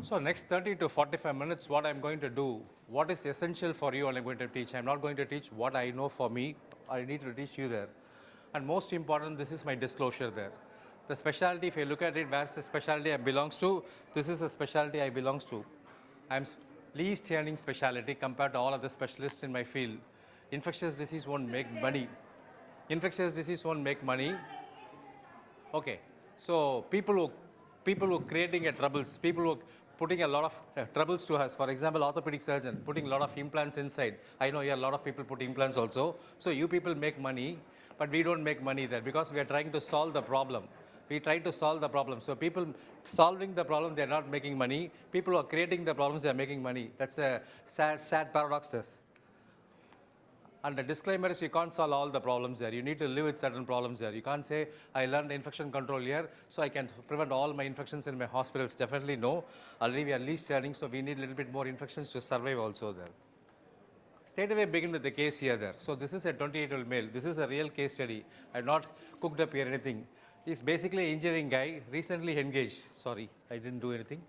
So next 30 to 45 minutes, what I'm going to do, what is essential for you and I'm going to teach. I'm not going to teach what I know for me. I need to teach you there. And most important, this is my disclosure there. The specialty, if you look at it, where's the specialty I belongs to, this is the specialty I belongs to. I'm least earning specialty compared to all other specialists in my field. Infectious disease won't make money. Infectious disease won't make money. Okay, so people who creating a troubles, people who putting a lot of troubles to us. For example, orthopedic surgeon putting a lot of implants inside. I know here a lot of people put implants also. So you people make money, but we don't make money there because we are trying to solve the problem. We try to solve the problem. So people solving the problem, they are not making money. People who are creating the problems, they are making money. That's a sad paradox. And the disclaimer is you can't solve all the problems there. You need to live with certain problems there. You can't say, I learned infection control here, so I can prevent all my infections in my hospitals. Definitely no. Already we are least earning, so we need a little bit more infections to survive also there. Straight away begin with the case here there. So this is a 28-year-old male. This is a real case study. I'm not cooked up here anything. He's basically an engineering guy, recently engaged. Sorry, I didn't do anything.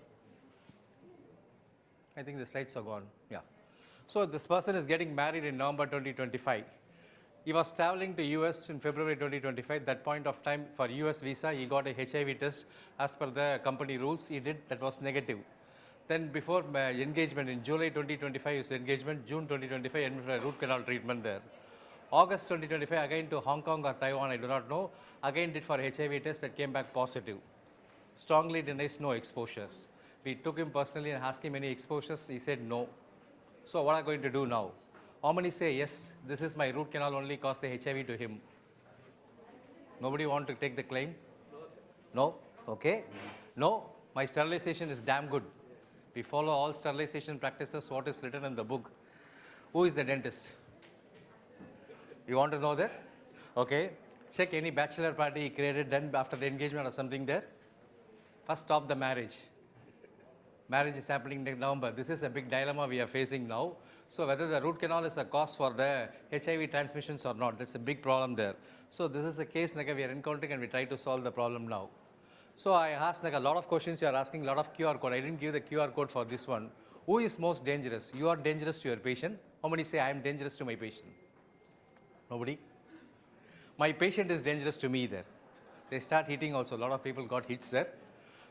I think the slides are gone. Yeah. So this person is getting married in November 2025. He was traveling to US in February 2025. That point of time for US visa, he got a HIV test as per the company rules. He did, that was negative. Then before engagement in July 2025 is engagement, June 2025 and root canal treatment there. August 2025 again to Hong Kong or Taiwan, I do not know. Again did for HIV test that came back positive. Strongly denies no exposures. We took him personally and asked him any exposures. He said no. So what are we going to do now? How many say yes, this is my root canal only caused the HIV to him? Nobody want to take the claim? No? Okay. No, my sterilization is damn good. We follow all sterilization practices, what is written in the book. Who is the dentist? You want to know that? Okay. Check any bachelor party he created then after the engagement or something there. First stop the marriage. Marriage is happening in November. This is a big dilemma we are facing now. So whether the root canal is a cause for the HIV transmissions or not, that's a big problem there. So this is a case like we are encountering and we try to solve the problem now. So I asked like a lot of questions, you are asking a lot of QR code. I didn't give the QR code for this one. Who is most dangerous? You are dangerous to your patient. How many say I am dangerous to my patient? Nobody? My patient is dangerous to me there. They start hitting also. A lot of people got hits there.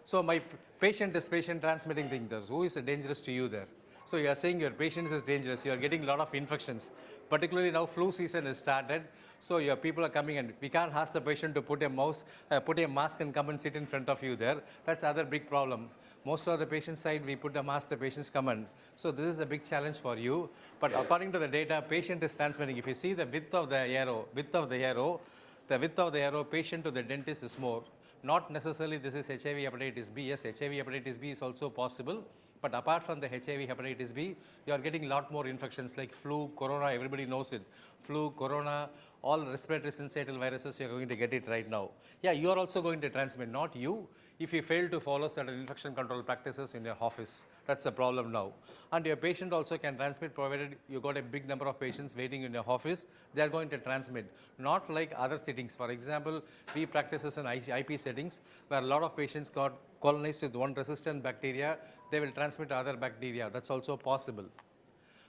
So my patient is patient transmitting thing there. Who is dangerous to you there? So you are saying your patient is dangerous. You are getting a lot of infections. Particularly now flu season is started. So your people are coming and we can't ask the patient to put a mask and come and sit in front of you there. That's other big problem. Most of the patient side, we put the mask, the patients come in. So this is a big challenge for you. But according to the data, patient is transmitting. If you see the width of the arrow, the width of the arrow, patient to the dentist is more. Not necessarily this is HIV hepatitis B. Yes, HIV hepatitis B is also possible. But apart from the HIV hepatitis B, you are getting a lot more infections like flu, corona, everybody knows it. Flu, corona, all respiratory syncytial viruses, you are going to get it right now. Yeah, you are also going to transmit, not you. If you fail to follow certain infection control practices in your office, that's a problem now. And your patient also can transmit provided you got a big number of patients waiting in your office, they are going to transmit. Not like other settings. For example, we practices in IP settings where a lot of patients got colonized with one resistant bacteria, they will transmit other bacteria. That's also possible.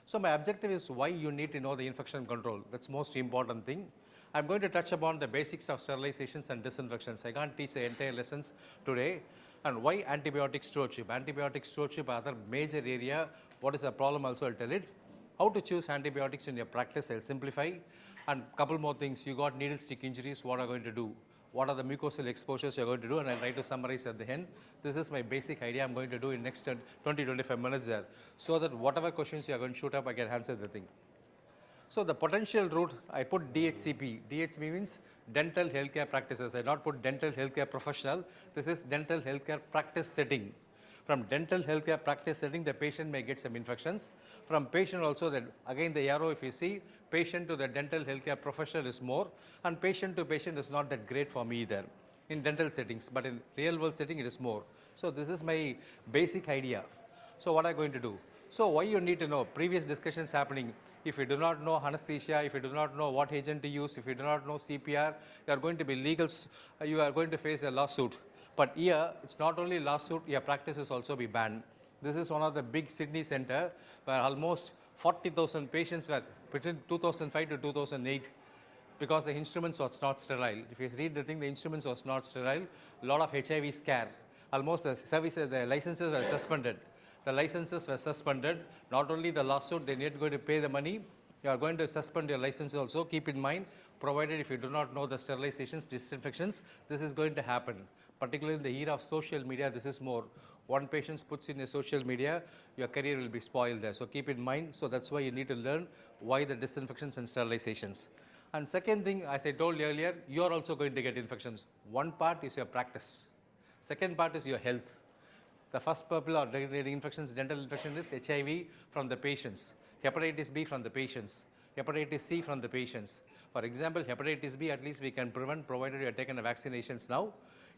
So my objective is why you need to know the infection control. That's most important thing. I'm going to touch upon the basics of sterilizations and disinfections. I can't teach the entire lessons today. And why antibiotic stewardship? Antibiotic stewardship, other major area. What is the problem also, I'll tell it. How to choose antibiotics in your practice, I'll simplify. And couple more things. You got needle stick injuries, what are you going to do? What are the mucosal exposures you're going to do, and I'll try to summarize at the end. This is my basic idea I'm going to do in next 20-25 minutes there, so that whatever questions you're going to shoot up, I can answer the thing. So the potential route, I put DHCP. DHCP means dental healthcare practices. I not put dental healthcare professional. This is dental healthcare practice setting. From dental healthcare practice setting, the patient may get some infections. From patient also, that again the arrow, if you see, patient to the dental healthcare professional is more, and patient to patient is not that great for me either in dental settings, but in real world setting it is more. So this is my basic idea. So what are you going to do? So why you need to know? Previous discussions happening. If you do not know anesthesia, if you do not know what agent to use, if you do not know CPR, you are going to be legal, you are going to face a lawsuit. But here, it's not only lawsuit, your practice is also be banned. This is one of the big Sydney center where almost 40,000 patients were between 2005 to 2008 because the instruments was not sterile. If you read the thing, the instruments was not sterile. A lot of HIV scare. Almost the services, the licenses were suspended. The licenses were suspended. Not only the lawsuit, they need going to pay the money. You are going to suspend your license also. Keep in mind, provided if you do not know the sterilizations, disinfections, this is going to happen. Particularly in the era of social media, this is more. One patient puts in a social media, your career will be spoiled there. So keep in mind. So that's why you need to learn why the disinfections and sterilizations. And second thing, as I told earlier, you are also going to get infections. One part is your practice. Second part is your health. The first purple or infections, dental infection is HIV from the patients, hepatitis B from the patients, hepatitis C from the patients. For example, hepatitis B at least we can prevent provided you have taken the vaccinations now.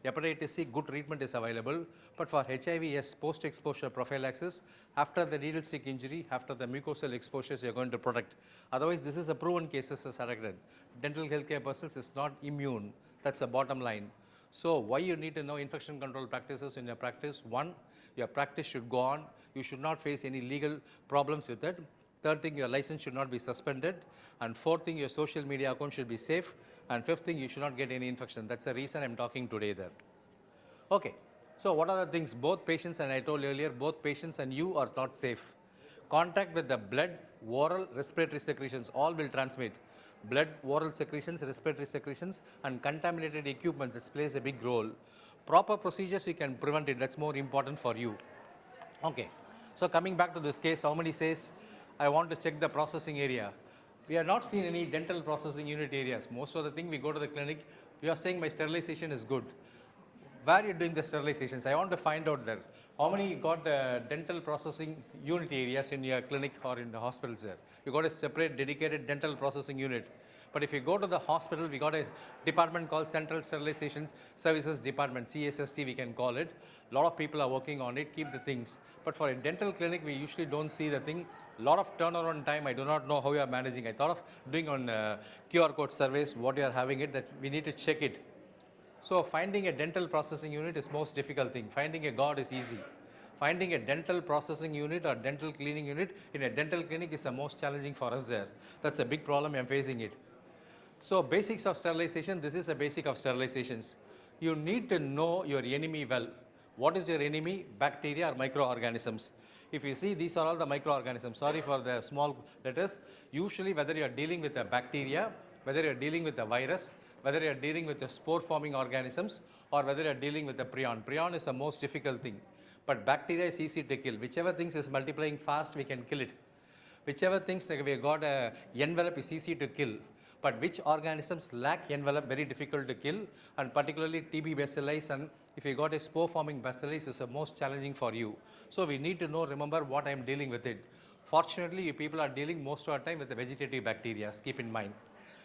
Hepatitis C, good treatment is available. But for HIV, yes, post-exposure prophylaxis, after the needle stick injury, after the mucosal exposures, you're going to protect. Otherwise, this is a proven cases as Aragran. Dental healthcare persons is not immune. That's the bottom line. So why you need to know infection control practices in your practice? One, your practice should go on. You should not face any legal problems with it. Third thing, your license should not be suspended. And fourth thing, your social media account should be safe. And fifth thing, you should not get any infection. That's the reason I'm talking today there. Okay, so what are the things? Both patients, and I told earlier, both patients and you are not safe. Contact with the blood, oral, respiratory secretions, all will transmit. Blood, oral secretions, respiratory secretions, and contaminated equipment, this plays a big role. Proper procedures, you can prevent it. That's more important for you. Okay, so coming back to this case, somebody says, I want to check the processing area. We have not seen any dental processing unit areas. Most of the thing we go to the clinic, we are saying my sterilization is good. Where are you doing the sterilizations? I want to find out there. How many got dental processing unit areas in your clinic or in the hospitals there? You got a separate dedicated dental processing unit. But if you go to the hospital, we got a department called Central Sterilization Services Department, CSST we can call it. A lot of people are working on it, keep the things. But for a dental clinic, we usually don't see the thing. A lot of turnaround time, I do not know how you are managing. I thought of doing on QR code surveys, what you are having it, that we need to check it. So finding a dental processing unit is most difficult thing. Finding a guard is easy. Finding a dental processing unit or dental cleaning unit in a dental clinic is the most challenging for us there. That's a big problem, I'm facing it. So basics of sterilization, this is a basic of sterilizations. You need to know your enemy well. What is your enemy? Bacteria or microorganisms. If you see, these are all the microorganisms. Sorry for the small letters. Usually whether you are dealing with a bacteria, whether you are dealing with a virus, whether you are dealing with the spore forming organisms, or whether you are dealing with the prion. Prion is the most difficult thing. But bacteria is easy to kill. Whichever things is multiplying fast, we can kill it. Whichever things like we got a envelope is easy to kill. But which organisms lack envelope, very difficult to kill, and particularly TB bacilli, and if you got a spore forming bacilli, is the most challenging for you. So we need to know, remember what I am dealing with it. Fortunately, you people are dealing most of the time with the vegetative bacteria, keep in mind.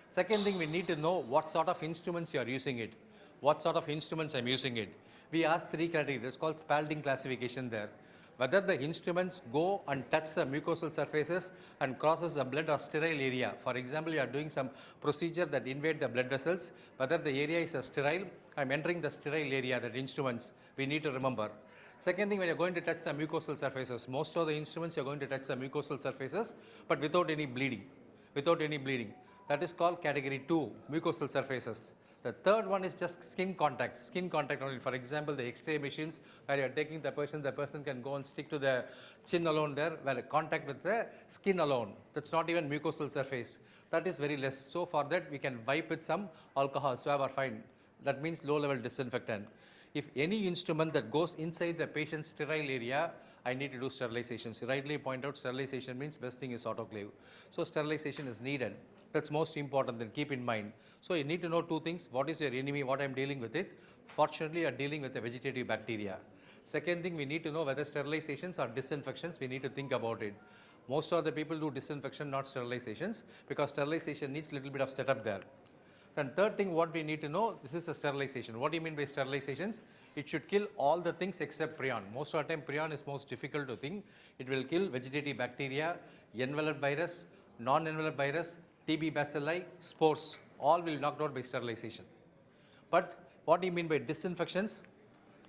Second thing, we need to know what sort of instruments you are using it. What sort of instruments I'm using it. We ask three categories, it's called Spalding classification there. Whether the instruments go and touch the mucosal surfaces and crosses the blood or sterile area. For example, you are doing some procedure that invade the blood vessels, whether the area is a sterile, I'm entering the sterile area, that instruments, we need to remember. Second thing, when you're going to touch the mucosal surfaces, most of the instruments you're going to touch the mucosal surfaces, but without any bleeding, without any bleeding. That is called category 2, mucosal surfaces. The third one is just skin contact only. For example, the X-ray machines where you're taking the person can go and stick to the chin alone there, where contact with the skin alone. That's not even mucosal surface. That is very less. So for that, we can wipe with some alcohol, swab or fine. That means low-level disinfectant. If any instrument that goes inside the patient's sterile area, I need to do sterilization. So rightly point out, sterilization means best thing is autoclave. So sterilization is needed. That's most important, then keep in mind. So you need to know two things. What is your enemy? What I'm dealing with it? Fortunately, you are dealing with a vegetative bacteria. Second thing, we need to know whether sterilizations or disinfections. We need to think about it. Most of the people do disinfection, not sterilizations, because sterilization needs a little bit of setup there. Then third thing, what we need to know, this is a sterilization. What do you mean by sterilizations? It should kill all the things except prion. Most of the time, prion is most difficult to think. It will kill vegetative bacteria, envelope virus, non-envelope virus, TB bacilli, spores, all will knocked out by sterilization. But what do you mean by disinfections?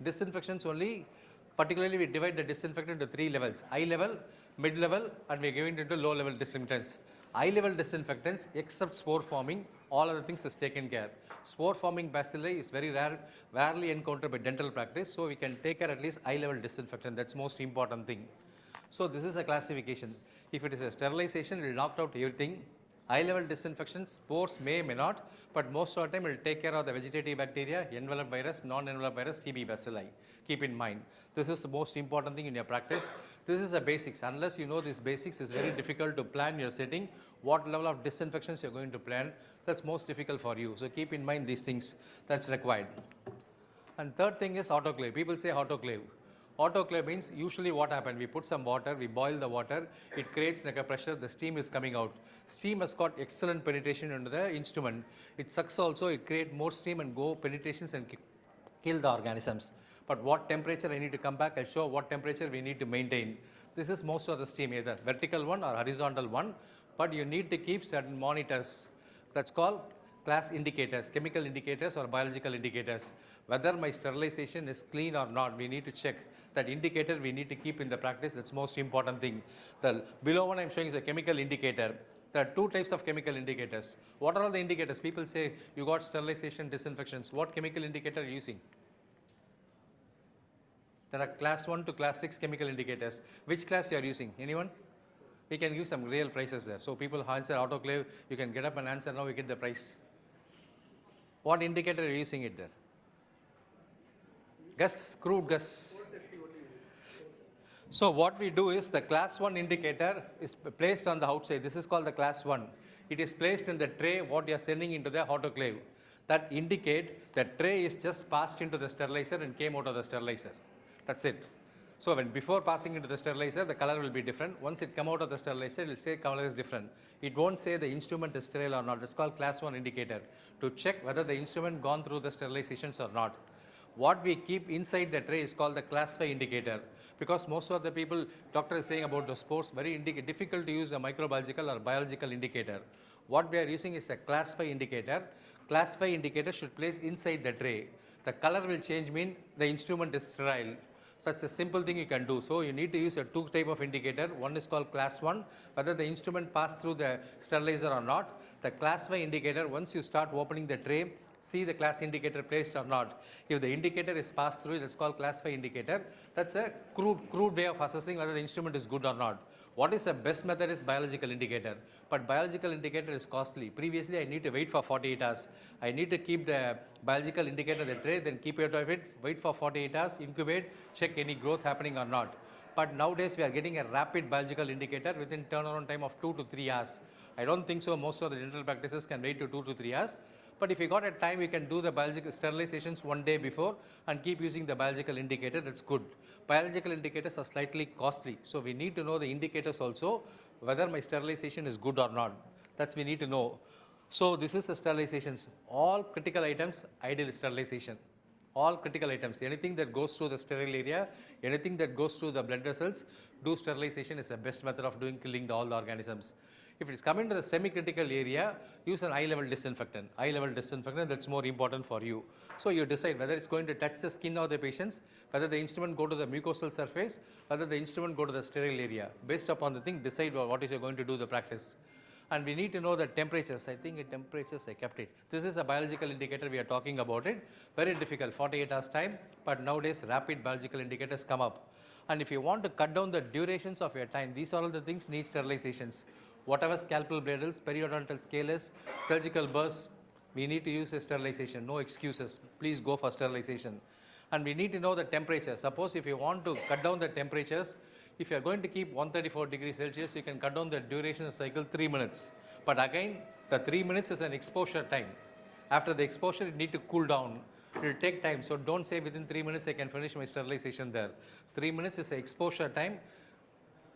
Disinfections only Particularly, we divide the disinfectant into 3 levels: high level, mid level, and we are giving it into low level disinfectants. High level disinfectants, except spore forming, all other things is taken care. Spore forming bacilli is very rarely encountered by dental practice, so we can take care at least high level disinfectant. That's most important thing. So this is a classification. If it is a sterilization, it will knock out everything. High level disinfection, spores may not, but most of the time it will take care of the vegetative bacteria, envelope virus, non-envelope virus, TB bacilli. Keep in mind, this is the most important thing in your practice. This is the basics. Unless you know these basics, it's very difficult to plan your setting, what level of disinfections you're going to plan. That's most difficult for you. So keep in mind these things that's required. And third thing is autoclave. People say autoclave. Autoclave means usually what happens, we put some water, we boil the water, it creates like a pressure, the steam is coming out. Steam has got excellent penetration into the instrument. It sucks also, it creates more steam and go penetrations and kill the organisms. But what temperature I need to come back, I'll show what temperature we need to maintain. This is most of the steam, either vertical one or horizontal one, but you need to keep certain monitors. That's called class indicators, chemical indicators or biological indicators. Whether my sterilization is clean or not, we need to check. That indicator we need to keep in the practice. That's most important thing. The below one I'm showing is a chemical indicator. There are two types of chemical indicators. What are all the indicators? People say you got sterilization, disinfections. What chemical indicator are you using? There are class 1 to class 6 chemical indicators. Which class you are using? Anyone? We can give some real prices there. So people answer autoclave, you can get up and answer now, we get the price. What indicator are you using it there? Guess, crude guess. So what we do is the class 1 indicator is placed on the outside. This is called the class 1. It is placed in the tray what you are sending into the autoclave. That indicate that tray is just passed into the sterilizer and came out of the sterilizer. That's it. So when before passing into the sterilizer, the color will be different. Once it come out of the sterilizer, it will say color is different. It won't say the instrument is sterile or not. It's called class 1 indicator to check whether the instrument gone through the sterilizations or not. What we keep inside the tray is called the class 5 indicator, because most of the people, doctor is saying about the spores, very difficult to use a microbiological or biological indicator. What we are using is a class 5 indicator. Class 5 indicator should place inside the tray. The color will change mean the instrument is sterile. Such a simple thing you can do. So you need to use a two type of indicator. One is called class 1, whether the instrument passed through the sterilizer or not. The class 5 indicator, once you start opening the tray, see the class indicator placed or not. If the indicator is passed through, that's called class 5 indicator. That's a crude way of assessing whether the instrument is good or not. What is the best method is biological indicator. But biological indicator is costly. Previously, I need to wait for 48 hours. I need to keep the biological indicator in the tray, then keep it out of it, wait for 48 hours, incubate, check any growth happening or not. But nowadays, we are getting a rapid biological indicator within turnaround time of 2 to 3 hours. I don't think so. Most of the dental practices can wait to 2 to 3 hours. But if you got a time, you can do the biological sterilizations one day before and keep using the biological indicator. That's good. Biological indicators are slightly costly. So we need to know the indicators also, whether my sterilization is good or not. That's we need to know. So this is the sterilizations. All critical items, ideal sterilization. All critical items, anything that goes through the sterile area, anything that goes through the blood vessels, do sterilization is the best method of killing all the organisms. If it's coming to the semi-critical area, use an high-level disinfectant. High-level disinfectant, that's more important for you. So you decide whether it's going to touch the skin of the patients, whether the instrument go to the mucosal surface, whether the instrument go to the sterile area. Based upon the thing, decide what is you're going to do the practice. And we need to know the temperatures. I think the temperatures, I kept it. This is a biological indicator, we are talking about it. Very difficult, 48 hours time, but nowadays rapid biological indicators come up. And if you want to cut down the durations of your time, these are all the things need sterilizations. Whatever scalpel bradles, periodontal scalers, surgical burrs, we need to use a sterilization. No excuses. Please go for sterilization. And we need to know the temperature. Suppose if you want to cut down the temperatures, if you are going to keep 134 degrees Celsius, you can cut down the duration of the cycle 3 minutes. But again, the 3 minutes is an exposure time. After the exposure, it need to cool down. It will take time. So don't say within 3 minutes I can finish my sterilization there. 3 minutes is the exposure time.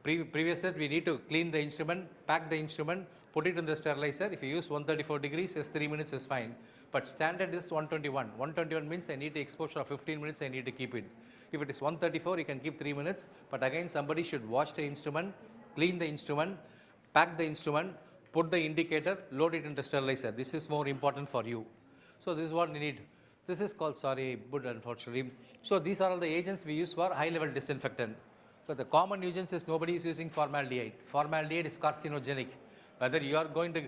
Previous set, we need to clean the instrument, pack the instrument, put it in the sterilizer. If you use 134 degrees, 3 minutes is fine. But standard is 121. 121 means I need the exposure of 15 minutes, I need to keep it. If it is 134, you can keep 3 minutes. But again, somebody should wash the instrument, clean the instrument, pack the instrument, put the indicator, load it into sterilizer. This is more important for you. So this is what we need. This is called, sorry, wood unfortunately. So these are all the agents we use for high-level disinfectant. So the common nuisance is nobody is using formaldehyde. Formaldehyde is carcinogenic. Whether you are going to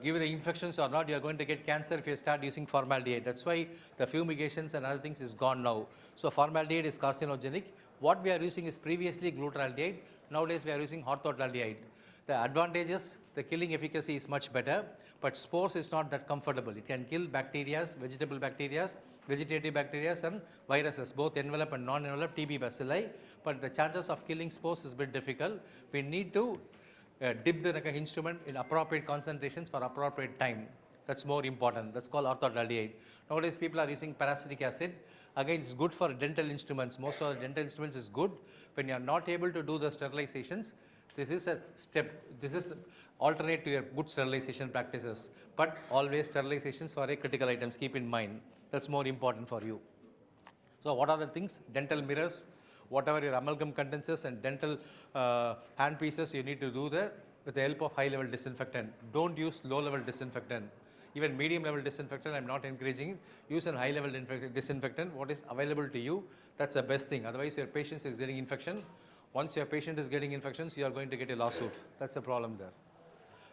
give the infections or not, you are going to get cancer if you start using formaldehyde. That's why the fumigations and other things is gone now. So formaldehyde is carcinogenic. What we are using is previously glutaraldehyde. Nowadays we are using orthotaldehyde. The advantages, the killing efficacy is much better, but spores is not that comfortable. It can kill bacteria, vegetable bacteria, vegetative bacteria and viruses, both enveloped and non-enveloped TB bacilli, but the chances of killing spores is a bit difficult. We need to dip the instrument in appropriate concentrations for appropriate time. That's more important. That's called orthotaldehyde. Nowadays people are using parasitic acid. Again, it's good for dental instruments. Most of the dental instruments is good. When you are not able to do the sterilizations, this is a step, this is alternate to your good sterilization practices, but always sterilizations for a critical items, keep in mind. That's more important for you. So what are the things? Dental mirrors, whatever your amalgam condensers and dental hand pieces, you need to do that with the help of high level disinfectant. Don't use low level disinfectant. Even medium level disinfectant, I'm not encouraging. Use a high level disinfectant, what is available to you, that's the best thing. Otherwise your patient is getting infection. Once your patient is getting infections, you are going to get a lawsuit. That's the problem there.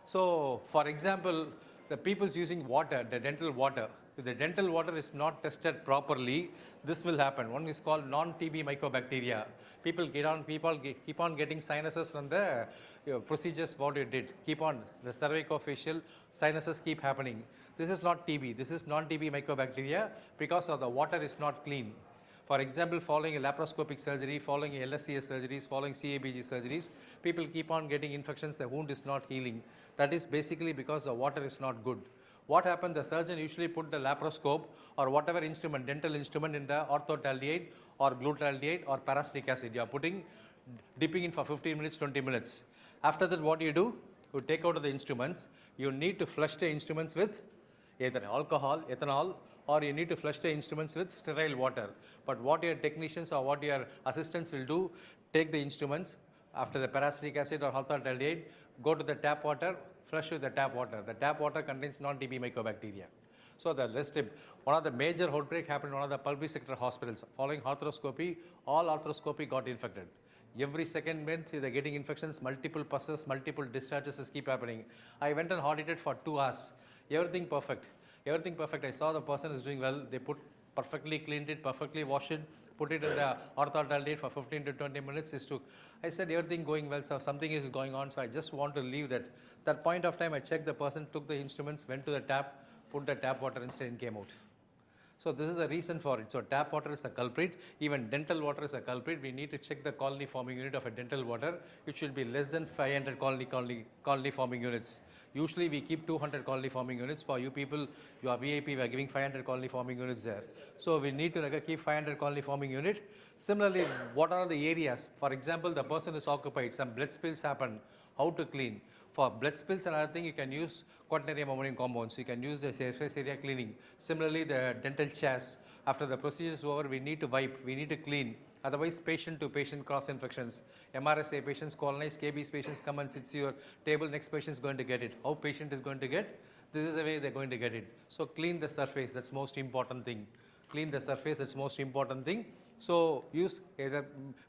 So, for example, the people's using water, the dental water. If the dental water is not tested properly, this will happen. One is called non-TB mycobacteria. People keep on getting sinuses from the procedures what you did. Keep on, the cervicofacial sinuses keep happening. This is not TB. This is non-TB mycobacteria because of the water is not clean. For example, following a laparoscopic surgery, following LSCS surgeries, following CABG surgeries, people keep on getting infections, the wound is not healing. That is basically because the water is not good. What happens, the surgeon usually put the laparoscope or whatever instrument, dental instrument in the orthotaldehyde or glutaraldehyde or parasitic acid. You are dipping in for 15 minutes, 20 minutes. After that, what do? You take out of the instruments. You need to flush the instruments with either alcohol, ethanol, or you need to flush the instruments with sterile water. But what your technicians or what your assistants will do, take the instruments after the parasitic acid or orthotaldehyde, go to the tap water, flush with the tap water. The tap water contains non-TB mycobacteria. So the list, one of the major outbreak happened in one of the public sector hospitals. Following arthroscopy, all arthroscopy got infected. Every second month they're getting infections, multiple pusses, multiple discharges keep happening. I went and audited for 2 hours. Everything perfect. Everything perfect. I saw the person is doing well. They perfectly cleaned it, perfectly washed it, put it in the orthotaldehyde for 15 to 20 minutes. I said everything going well, so something is going on, so I just want to leave that. That point of time I checked the person, took the instruments, went to the tap, put the tap water inside and came out. So this is a reason for it. So tap water is a culprit. Even dental water is a culprit. We need to check the colony forming unit of a dental water. It should be less than 500 colony forming units. Usually we keep 200 colony forming units. For you people, you are VIP, we are giving 500 colony forming units there. So we need to keep 500 colony forming unit. Similarly, what are the areas? For example, the person is occupied, some blood spills happen. How to clean? For blood spills and other thing, you can use quaternary ammonium compounds. You can use the surface area cleaning. Similarly, the dental chairs, after the procedure is over, we need to wipe, we need to clean. Otherwise, patient to patient cross infections. MRSA patients colonize, KB's patients come and sit your table, next patient is going to get it. How patient is going to get? This is the way they're going to get it. So clean the surface, that's most important thing. Clean the surface, that's most important thing. So use either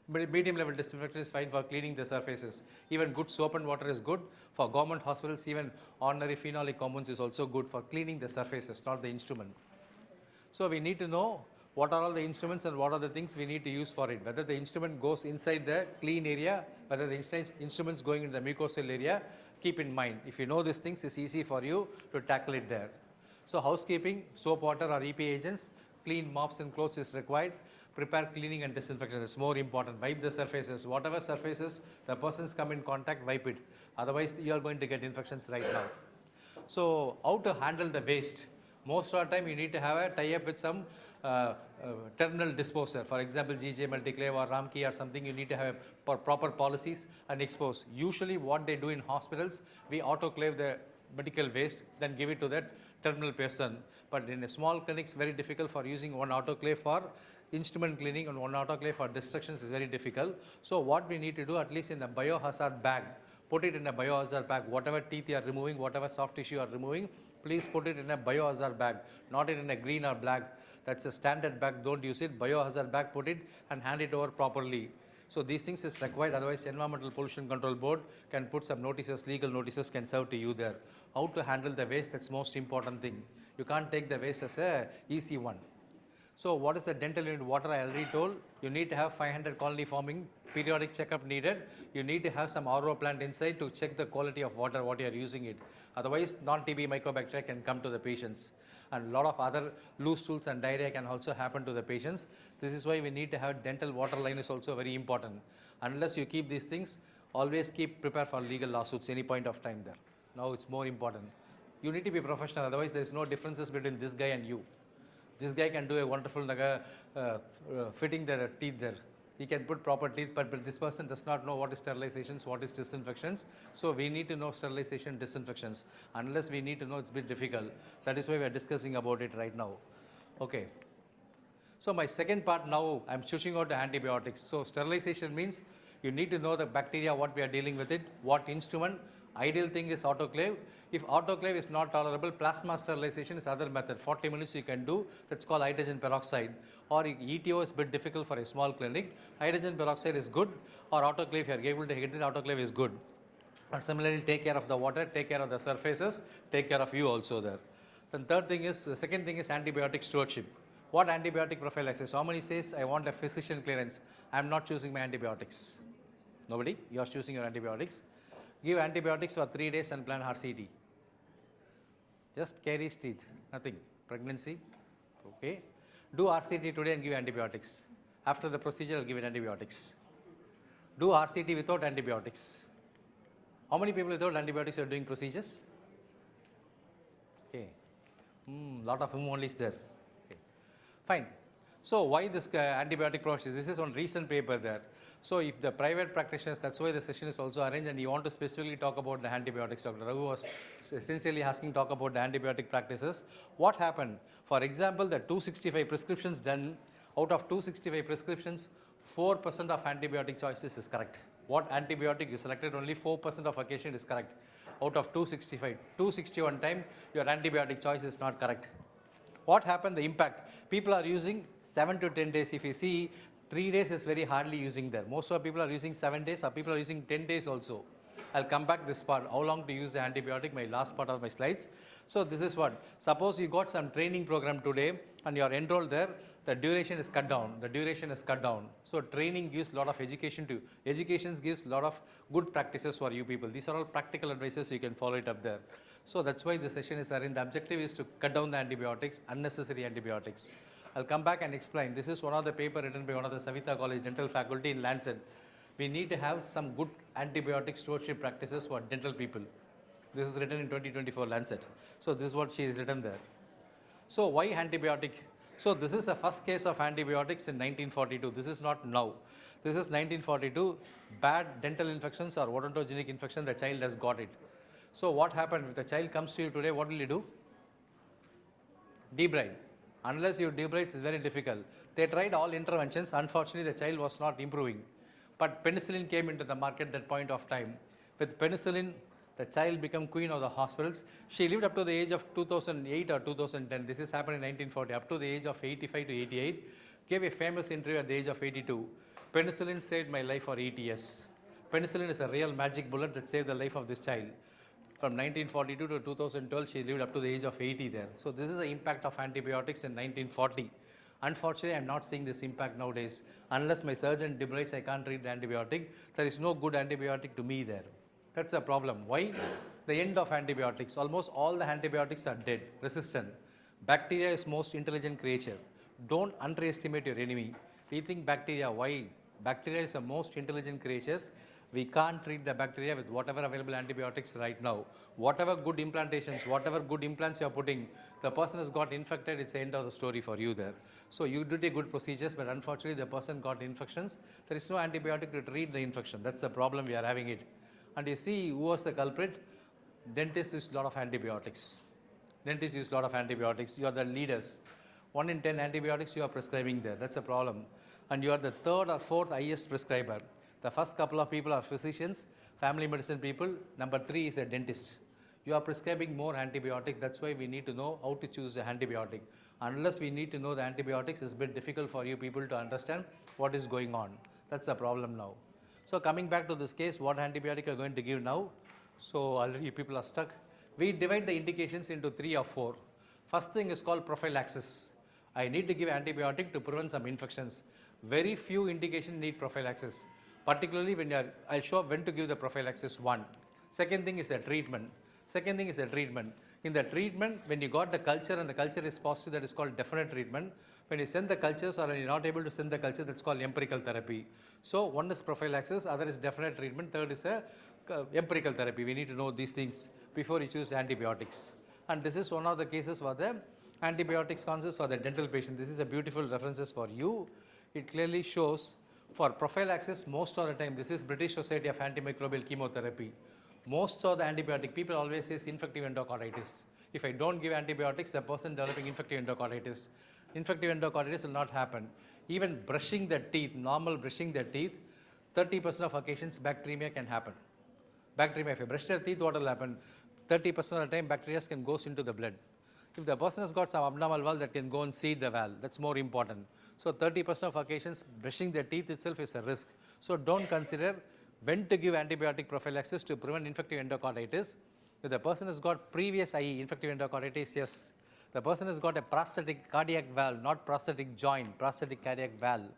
medium level disinfectant is fine for cleaning the surfaces. Even good soap and water is good. For government hospitals, even ordinary phenolic compounds is also good for cleaning the surfaces, not the instrument. So we need to know what are all the instruments and what are the things we need to use for it. Whether the instrument goes inside the clean area, whether the instrument's going into the mucosal area, keep in mind. If you know these things, it's easy for you to tackle it there. So housekeeping, soap, water or EP agents, clean mops and clothes is required. Prepare cleaning and disinfection. It's more important. Wipe the surfaces. Whatever surfaces the persons come in contact, wipe it. Otherwise, you are going to get infections right now. So, how to handle the waste? Most of the time, you need to have a tie-up with some terminal disposer. For example, GJ Multiclave or Ramki or something. You need to have proper policies and expose. Usually, what they do in hospitals, we autoclave the medical waste, then give it to that terminal person. But in a small clinics, very difficult for using one autoclave for instrument cleaning and one autoclave for destructions is very difficult. So what we need to do, at least in the biohazard bag, put it in a biohazard bag. Whatever teeth you are removing, whatever soft tissue you are removing, please put it in a biohazard bag, not in a green or black. That's a standard bag, don't use it. Biohazard bag, put it and hand it over properly. So these things is required, otherwise Environmental Pollution Control Board can put some notices, legal notices can serve to you there. How to handle the waste, that's most important thing. You can't take the waste as a easy one. So what is the dental unit water? I already told. You need to have 500 colony forming, periodic checkup needed. You need to have some RO plant inside to check the quality of water, what you are using it. Otherwise, non-TB mycobacteria can come to the patients. And a lot of other loose stools and diarrhea can also happen to the patients. This is why we need to have dental water line is also very important. Unless you keep these things, always keep prepared for legal lawsuits any point of time there. Now it's more important. You need to be professional, otherwise there is no differences between this guy and you. This guy can do a wonderful fitting their teeth there. He can put proper teeth, but this person does not know what is sterilizations, what is disinfections. So we need to know sterilization, disinfections. Unless we need to know, it's a bit difficult. That is why we are discussing about it right now. Okay. So my second part now, I'm switching out to antibiotics. So sterilization means you need to know the bacteria, what we are dealing with it, what instrument. Ideal thing is autoclave. If autoclave is not tolerable, plasma sterilization is other method. 40 minutes you can do. That's called hydrogen peroxide. Or ETO is a bit difficult for a small clinic. Hydrogen peroxide is good. Or autoclave, if you are able to get it, autoclave is good. And similarly, take care of the water, take care of the surfaces, take care of you also there. Then the second thing is antibiotic stewardship. What antibiotic prophylaxis? How many says, I want a physician clearance? I am not choosing my antibiotics. Nobody? You are choosing your antibiotics. Give antibiotics for 3 days and plan RCT. Just caries teeth, nothing. Pregnancy, okay. Do RCT today and give antibiotics. After the procedure, I'll give it antibiotics. Do RCT without antibiotics. How many people without antibiotics are doing procedures? Okay. Lot of whom only is there. Okay. Fine. So why this antibiotic procedure? This is one recent paper there. So if the private practitioners, that's why the session is also arranged, and you want to specifically talk about the antibiotics. Dr. Raghu was essentially asking talk about the antibiotic practices. What happened? For example, the 265 prescriptions done, out of 265 prescriptions, 4% of antibiotic choices is correct. What antibiotic you selected, only 4% of occasion is correct. Out of 265, 261 time, your antibiotic choice is not correct. What happened? The impact. People are using 7 to 10 days. If you see, 3 days is very hardly using there. Most of the people are using 7 days, or people are using 10 days also. I'll come back this part, how long to use the antibiotic, my last part of my slides. So this is what, suppose you got some training program today and you are enrolled there, the duration is cut down, So training gives a lot of education to you. Education gives a lot of good practices for you people. These are all practical advices, you can follow it up there. So that's why the session is there. The objective is to cut down the antibiotics, unnecessary antibiotics. I'll come back and explain. This is one of the paper written by one of the Savita College dental faculty in Lancet. We need to have some good antibiotic stewardship practices for dental people. This is written in 2024 Lancet. So this is what she has written there. So why antibiotic? So this is the first case of antibiotics in 1942. This is not now. This is 1942. Bad dental infections or odontogenic infection, the child has got it. So what happened? If the child comes to you today, what will you do? Debride. Unless you debride, it's very difficult. They tried all interventions. Unfortunately, the child was not improving. But penicillin came into the market at that point of time. With penicillin, the child became queen of the hospitals. She lived up to the age of 2008 or 2010. This is happened in 1940, up to the age of 85 to 88. Gave a famous interview at the age of 82. Penicillin saved my life for 8 years. Penicillin is a real magic bullet that saved the life of this child. From 1942 to 2012, she lived up to the age of 80 there. So this is the impact of antibiotics in 1940. Unfortunately, I'm not seeing this impact nowadays. Unless my surgeon debrides, I can't treat the antibiotic. There is no good antibiotic to me there. That's the problem. Why? The end of antibiotics. Almost all the antibiotics are dead, resistant. Bacteria is most intelligent creature. Don't underestimate your enemy. We think bacteria, why? Bacteria is the most intelligent creatures. We can't treat the bacteria with whatever available antibiotics right now. Whatever good implantations, whatever good implants you are putting, the person has got infected, it's the end of the story for you there. So you did a good procedures, but unfortunately the person got infections. There is no antibiotic to treat the infection. That's the problem we are having it. And you see who was the culprit? Dentists use a lot of antibiotics. Dentists use a lot of antibiotics. You are the leaders. 1 in 10 antibiotics you are prescribing there. That's a problem. And you are the third or fourth highest prescriber. The first couple of people are physicians, family medicine people. Number 3 is a dentist. You are prescribing more antibiotic. That's why we need to know how to choose the antibiotic. Unless we need to know the antibiotics, it's a bit difficult for you people to understand what is going on. That's the problem now. So coming back to this case, what antibiotic are going to give now? So already people are stuck. We divide the indications into 3 or 4. First thing is called prophylaxis. I need to give antibiotic to prevent some infections. Very few indications need prophylaxis, particularly when I'll show when to give the prophylaxis 1. Second thing is a treatment. Second thing is a treatment. In the treatment, when you got the culture and the culture is positive, that is called definite treatment. When you send the cultures or when you're not able to send the culture, that's called empirical therapy. So one is prophylaxis, other is definite treatment, third is a empirical therapy. We need to know these things before you choose antibiotics. And this is one of the cases for the antibiotics consensus for the dental patient. This is a beautiful references for you. It clearly shows for prophylaxis, most of the time, this is British Society of Antimicrobial Chemotherapy. Most of the antibiotic, people always say infective endocarditis. If I don't give antibiotics, the person developing infective endocarditis. Infective endocarditis will not happen. Even brushing the teeth, normal brushing the teeth, 30% of occasions bacteremia can happen. Bacteremia, if you brush their teeth, what will happen? 30% of the time bacteria can go into the blood. If the person has got some abnormal valve, that can go and seed the valve. That's more important. So 30% of occasions, brushing their teeth itself is a risk. So don't consider when to give antibiotic prophylaxis to prevent infective endocarditis. If the person has got previous IE, infective endocarditis, yes. The person has got a prosthetic cardiac valve, not prosthetic joint, prosthetic cardiac valve.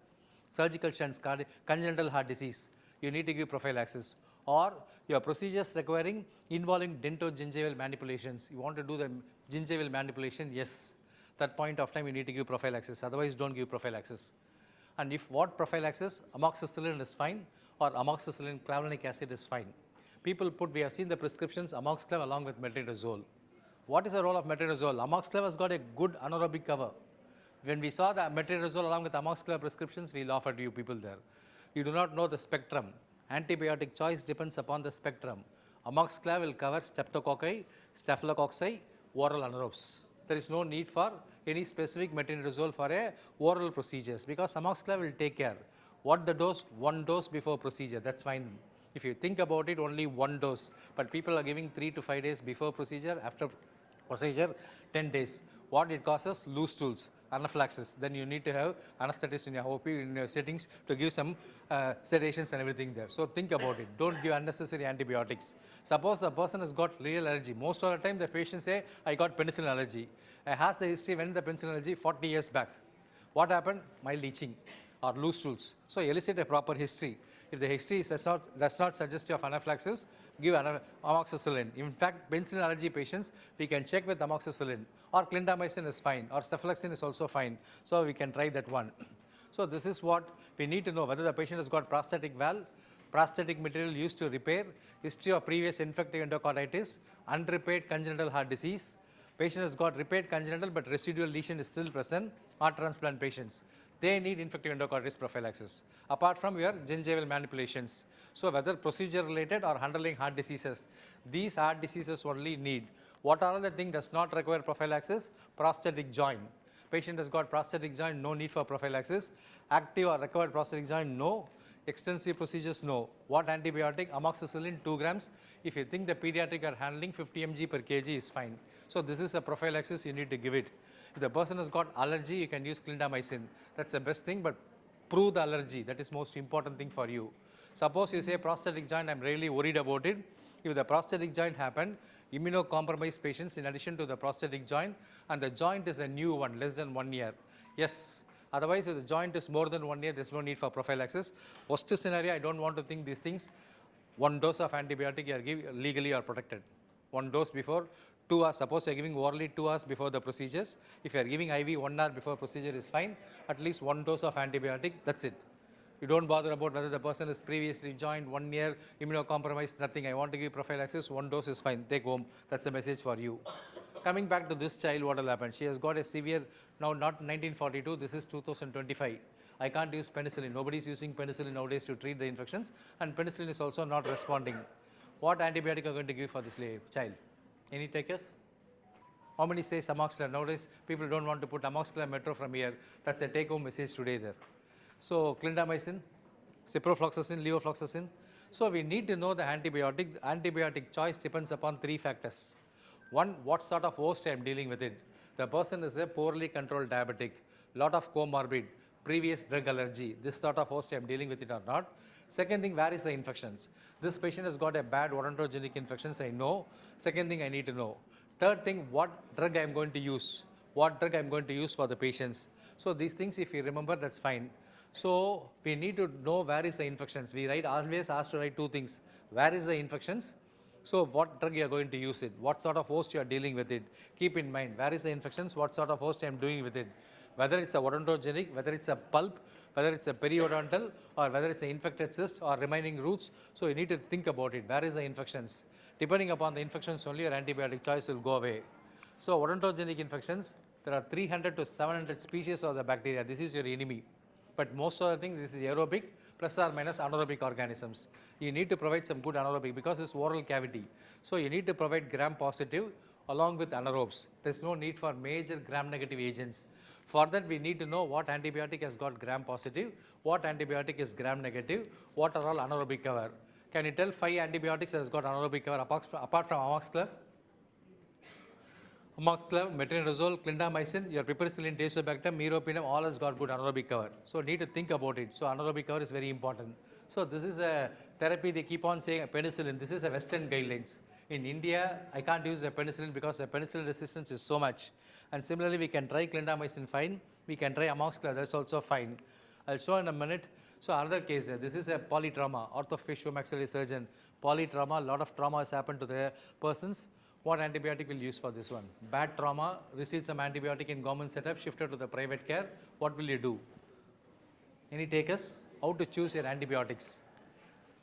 Surgical shunts, congenital heart disease, you need to give prophylaxis. Or your procedures requiring involving dentogingival manipulations. You want to do the gingival manipulation, yes. That point of time you need to give prophylaxis, otherwise don't give prophylaxis. And if what prophylaxis, amoxicillin is fine, or amoxicillin clavulanic acid is fine. People put, we have seen the prescriptions, amoxiclav along with metronidazole. What is the role of metronidazole? Amoxiclav has got a good anaerobic cover. When we saw the metronidazole along with amoxiclav prescriptions, we'll offer to you people there. You do not know the spectrum. Antibiotic choice depends upon the spectrum. Amoxiclav will cover streptococci, staphylococci, oral anaerobes. There is no need for any specific metronidazole for a oral procedures because amoxiclav will take care. What the dose? 1 dose before procedure, that's fine. If you think about it, only 1 dose, but people are giving 3 to 5 days before procedure, after procedure 10 days. What it causes? Loose stools, anaphylaxis. Then you need to have anesthetist in your OP, in your settings to give some sedations and everything there. So think about it. Don't give unnecessary antibiotics. Suppose the person has got real allergy. Most of the time the patients say, I got penicillin allergy. I asked the history when the penicillin allergy 40 years back. What happened? Mild itching or loose stools. So elicit a proper history. If the history does not suggestive of anaphylaxis, give amoxicillin. In fact, penicillin allergy patients, we can check with amoxicillin, or clindamycin is fine, or cephalexin is also fine. So we can try that one. So this is what we need to know, whether the patient has got prosthetic valve, prosthetic material used to repair, history of previous infective endocarditis, unrepaired congenital heart disease. Patient has got repaired congenital but residual lesion is still present, heart transplant patients. They need infective endocarditis prophylaxis, apart from your gingival manipulations. So whether procedure related or underlying heart diseases, these heart diseases only need. What are the things does not require prophylaxis? Prosthetic joint. Patient has got prosthetic joint, no need for prophylaxis. Active or recovered prosthetic joint, no. Extensive procedures, no. What antibiotic? Amoxicillin 2 grams. If you think the pediatric are handling 50 mg per kg is fine. So this is a prophylaxis, you need to give it. If the person has got allergy, you can use clindamycin. That's the best thing, but prove the allergy. That is most important thing for you. Suppose you say prosthetic joint, I'm really worried about it. If the prosthetic joint happened, immunocompromised patients in addition to the prosthetic joint, and the joint is a new one, less than 1 year. Yes. Otherwise, if the joint is more than 1 year, there's no need for prophylaxis. Worst scenario, I don't want to think these things. 1 dose of antibiotic you are giving, legally you are protected. 1 dose before, 2 hours. Suppose you are giving orally 2 hours before the procedures. If you are giving IV 1 hour before procedure is fine. At least 1 dose of antibiotic, that's it. You don't bother about whether the person is previously joined, 1 year, immunocompromised, nothing. I want to give prophylaxis, 1 dose is fine. Take home. That's the message for you. Coming back to this child, what will happen? She has got a severe, now not 1942, this is 2025. I can't use penicillin. Nobody is using penicillin nowadays to treat the infections, and penicillin is also not responding. What antibiotic are going to give for this child? Any takers? How many say amoxicillin? Nowadays, people don't want to put amoxicillin metro from here. That's a take-home message today there. So, clindamycin, ciprofloxacin, levofloxacin. So, we need to know the antibiotic. The antibiotic choice depends upon 3 factors. 1, what sort of host I am dealing with it. The person is a poorly controlled diabetic, lot of comorbid, previous drug allergy, this sort of host I'm dealing with it or not. Second thing, where is the infections? This patient has got a bad odontogenic infections, I know. Second thing I need to know. Third thing, what drug I'm going to use? What drug I'm going to use for the patients? So these things, if you remember, that's fine. So we need to know where is the infections. We always ask to write two things. Where is the infections? So what drug you are going to use it? What sort of host you are dealing with it? Keep in mind, where is the infections? What sort of host I am doing with it? Whether it's a odontogenic, whether it's a pulp, whether it's a periodontal, or whether it's an infected cyst or remaining roots. So you need to think about it. Where is the infections? Depending upon the infections only, your antibiotic choice will go away. So odontogenic infections, there are 300 to 700 species of the bacteria. This is your enemy. But most of the things, this is aerobic plus or minus anaerobic organisms. You need to provide some good anaerobic because it's oral cavity. So you need to provide gram positive along with anaerobes. There's no need for major gram negative agents. For that, we need to know what antibiotic has got gram positive, what antibiotic is gram negative, what are all anaerobic cover. Can you tell 5 antibiotics that has got anaerobic cover apart from amoxicillin? Amoxicillin, metronidazole, clindamycin, your piperacillin, tazobactam, meropenem, all has got good anaerobic cover. So need to think about it. So anaerobic cover is very important. So this is a therapy, they keep on saying penicillin. This is a Western guidelines. In India, I can't use a penicillin because the penicillin resistance is so much. And similarly, we can try clindamycin fine. We can try amoxicillin, that's also fine. I'll show in a minute. So another case, this is a polytrauma, orthofacial surgeon. Polytrauma, a lot of trauma has happened to the persons. What antibiotic will use for this one? Bad trauma, received some antibiotic in government setup, shifted to the private care. What will you do? Any takers? How to choose your antibiotics?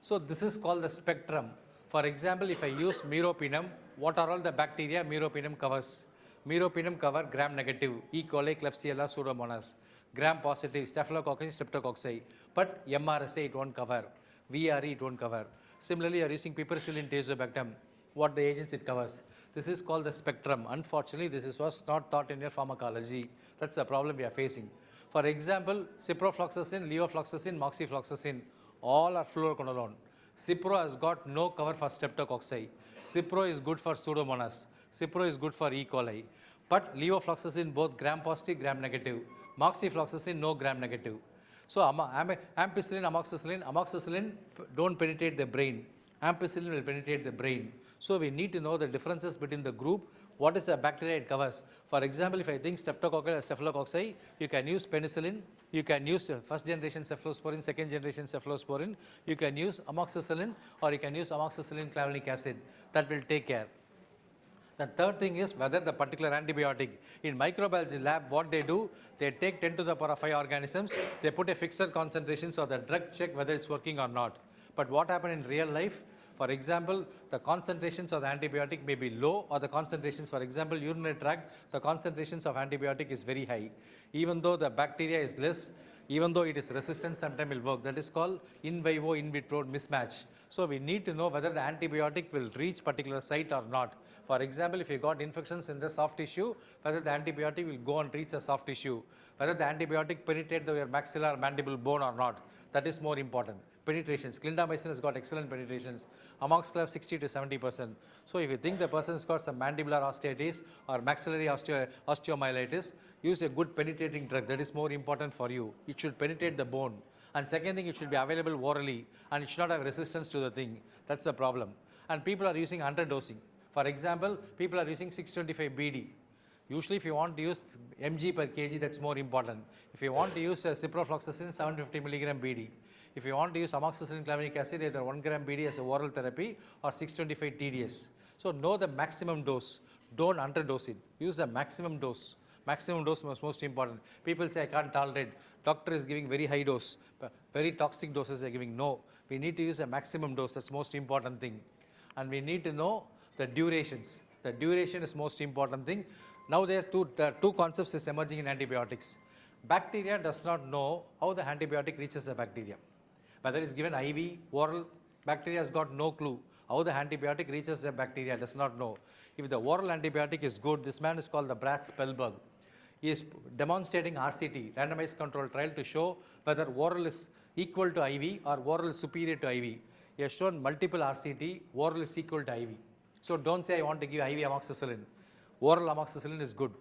So this is called the spectrum. For example, if I use meropenem, what are all the bacteria meropenem covers? Meropenem cover gram negative, E. coli, Klebsiella, Pseudomonas. Gram positive, Staphylococcus, Streptococci. But MRSA it won't cover. VRE it won't cover. Similarly, you are using piperacillin, tazobactam. What the agents it covers. This is called the spectrum. Unfortunately, was not taught in your pharmacology. That's the problem we are facing. For example, ciprofloxacin, levofloxacin, moxifloxacin, all are fluoroquinolone. Cipro has got no cover for streptococci. Cipro is good for Pseudomonas. Cipro is good for E. coli. But levofloxacin both gram positive, gram negative. Moxifloxacin no gram negative. So ampicillin, amoxicillin don't penetrate the brain. Ampicillin will penetrate the brain. So we need to know the differences between the group. What is the bacteria it covers? For example, if I think streptococci or staphylococci, you can use penicillin, you can use first generation cephalosporin, second generation cephalosporin, you can use amoxicillin or you can use amoxicillin clavulanic acid. That will take care. The third thing is whether the particular antibiotic. In microbiology lab, what they do, they take 10 to the power of 5 organisms, they put a fixed concentration so the drug check whether it's working or not. But what happened in real life? For example, the concentrations of the antibiotic may be low or the concentrations, for example, urinary tract, the concentrations of antibiotic is very high. Even though the bacteria is less, even though it is resistant, sometimes will work. That is called in vivo, in vitro mismatch. So we need to know whether the antibiotic will reach particular site or not. For example, if you got infections in the soft tissue, whether the antibiotic will go and reach the soft tissue, whether the antibiotic penetrate your maxilla or mandible bone or not, that is more important. Penetrations. Clindamycin has got excellent penetrations. Amoxicillin 60 to 70%. So if you think the person has got some mandibular osteitis or maxillary osteomyelitis, use a good penetrating drug. That is more important for you. It should penetrate the bone. And second thing, it should be available orally and it should not have resistance to the thing. That's the problem. And people are using underdosing. For example, people are using 625 BD. Usually, if you want to use mg per kg, that's more important. If you want to use ciprofloxacin, 750 milligram BD. If you want to use amoxicillin clavulanic acid, either 1 gram BD as a oral therapy or 625 TDS. So know the maximum dose. Don't underdose it. Use the maximum dose. Maximum dose is most important. People say, I can't tolerate. Doctor is giving very high dose. Very toxic doses they're giving. No. We need to use a maximum dose. That's most important thing. And we need to know the durations. The duration is most important thing. Now there are two concepts is emerging in antibiotics. Bacteria does not know how the antibiotic reaches the bacteria. Whether it's given IV, oral, bacteria has got no clue. How the antibiotic reaches the bacteria does not know. If the oral antibiotic is good, this man is called the Brad Spellberg. He is demonstrating RCT, randomized control trial, to show whether oral is equal to IV or oral is superior to IV. He has shown multiple RCT, oral is equal to IV. So don't say I want to give IV amoxicillin. Oral amoxicillin is good.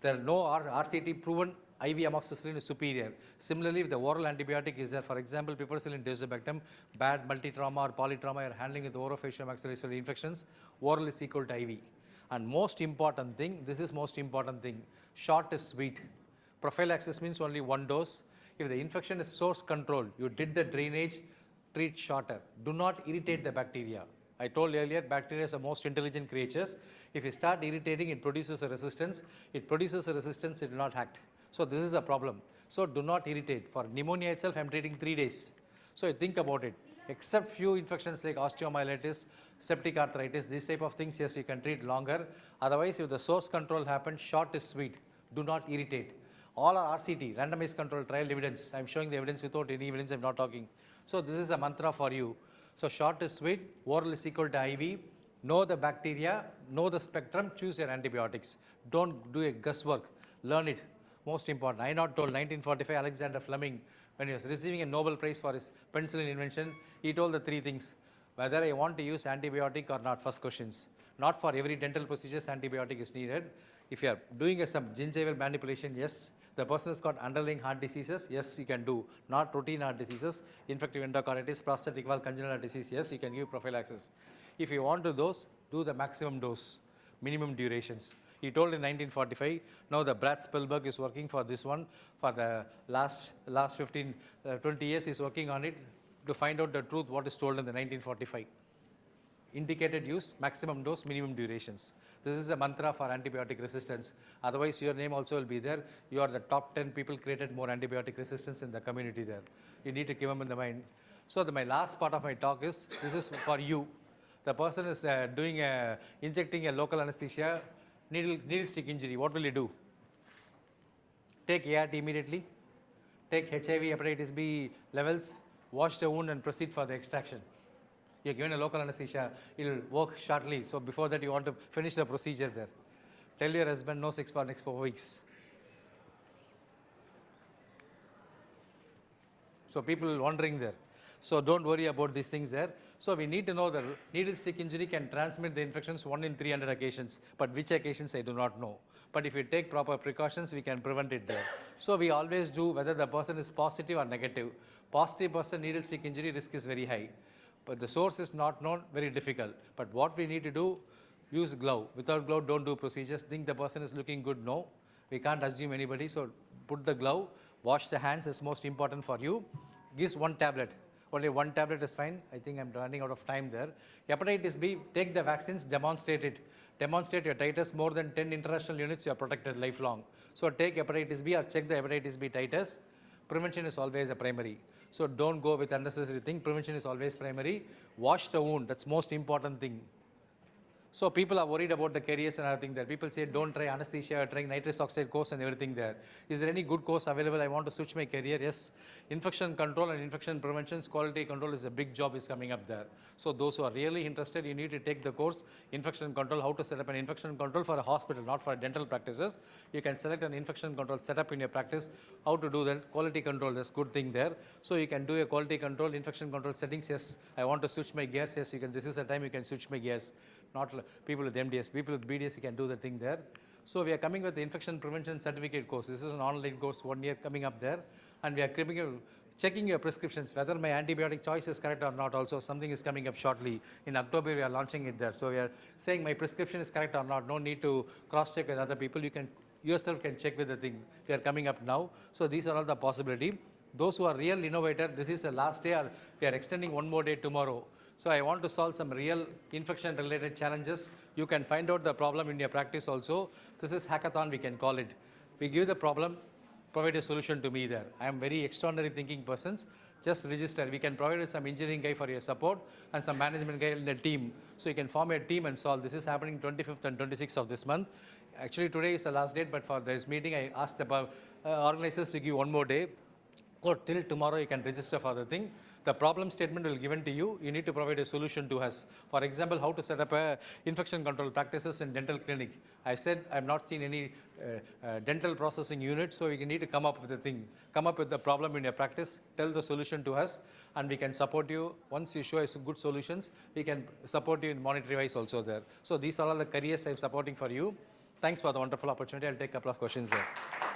There are no RCT proven IV amoxicillin is superior. Similarly, if the oral antibiotic is there, for example, piperacillin tazobactam, bad multi-trauma or polytrauma, you're handling with orofacial maxillary infections, oral is equal to IV. And most important thing, this is most important thing, short is sweet. Prophylaxis means only one dose. If the infection is source control, you did the drainage, treat shorter. Do not irritate the bacteria. I told earlier, bacteria is the most intelligent creatures. If you start irritating, it produces a resistance. It produces a resistance, it will not act. So this is a problem. So do not irritate. For pneumonia itself, I am treating 3 days. So you think about it. Except few infections like osteomyelitis, septic arthritis, these type of things, yes, you can treat longer. Otherwise, if the source control happens, short is sweet. Do not irritate. All are RCT, randomized control trial evidence. I'm showing the evidence without any evidence, I'm not talking. So this is a mantra for you. So short is sweet, oral is equal to IV. Know the bacteria, know the spectrum, choose your antibiotics. Don't do a guesswork, learn it. Most important. I not told 1945 Alexander Fleming, when he was receiving a Nobel Prize for his penicillin invention, he told the 3 things. Whether I want to use antibiotic or not, first questions. Not for every dental procedures antibiotic is needed. If you are doing some gingival manipulation, yes. The person has got underlying heart diseases, yes, you can do. Not routine heart diseases, infective endocarditis, prosthetic valve, congenital disease, yes, you can give prophylaxis. If you want to dose, do the maximum dose, minimum durations. He told in 1945, now the Brad Spielberg is working for this one for the last 15, 20 years, he's working on it to find out the truth what is told in the 1945. Indicated use, maximum dose, minimum durations. This is a mantra for antibiotic resistance. Otherwise, your name also will be there. You are the top 10 people created more antibiotic resistance in the community there. You need to keep them in the mind. So my last part of my talk is, this is for you. The person is injecting a local anesthesia, needle stick injury. What will you do? Take ART immediately. Take HIV, hepatitis B levels, wash the wound and proceed for the extraction. You're given a local anesthesia, it will work shortly. So before that, you want to finish the procedure there. Tell your husband no sex for next 4 weeks. So people wondering there. So don't worry about these things there. So we need to know that needle stick injury can transmit the infections 1 in 300 occasions, but which occasions I do not know. But if you take proper precautions, we can prevent it there. So we always do whether the person is positive or negative. Positive person needle stick injury risk is very high. But the source is not known, very difficult. But what we need to do, use glove. Without glove, don't do procedures. Think the person is looking good, no. We can't assume anybody, so put the glove, wash the hands, is most important for you. Gives 1 tablet. Only 1 tablet is fine. I think I'm running out of time there. Hepatitis B, take the vaccines, demonstrate it. Demonstrate your titers more than 10 international units, you are protected lifelong. So take hepatitis B or check the hepatitis B titers. Prevention is always a primary. So don't go with unnecessary thing. Prevention is always primary. Wash the wound. That's most important thing. So people are worried about the careers and everything there. People say don't try anesthesia, trying nitrous oxide course and everything there. Is there any good course available? I want to switch my career. Yes. Infection control and infection prevention, quality control is a big job is coming up there. So those who are really interested, you need to take the course, infection control, how to set up an infection control for a hospital, not for dental practices. You can select an infection control setup in your practice, how to do that. Quality control, that's good thing there. So you can do a quality control, infection control settings. Yes, I want to switch my gears. Yes, you can. This is the time you can switch my gears. Not people with MDS, people with BDS, you can do the thing there. So we are coming with the infection prevention certificate course. This is an online course, 1 year coming up there. And we are checking your prescriptions, whether my antibiotic choice is correct or not. Also, something is coming up shortly. In October, we are launching it there. So we are saying my prescription is correct or not. No need to cross-check with other people. You can yourself can check with the thing. We are coming up now. So these are all the possibility. Those who are real innovator, this is the last day. We are extending 1 more day tomorrow. So I want to solve some real infection-related challenges. You can find out the problem in your practice also. This is hackathon, we can call it. We give the problem, provide a solution to me there. I am very extraordinary thinking persons. Just register. We can provide some engineering guy for your support and some management guy in the team. So you can form a team and solve. This is happening 25th and 26th of this month. Actually, today is the last date, but for this meeting, I asked the organizers to give 1 more day. So till tomorrow, you can register for the thing. The problem statement will be given to you. You need to provide a solution to us. For example, how to set up a infection control practices in dental clinic. I said I've not seen any dental processing unit, so you need to come up with the thing. Come up with the problem in your practice, tell the solution to us, and we can support you. Once you show us good solutions, we can support you in monetary wise also there. So these are all the careers I'm supporting for you. Thanks for the wonderful opportunity. I'll take a couple of questions there.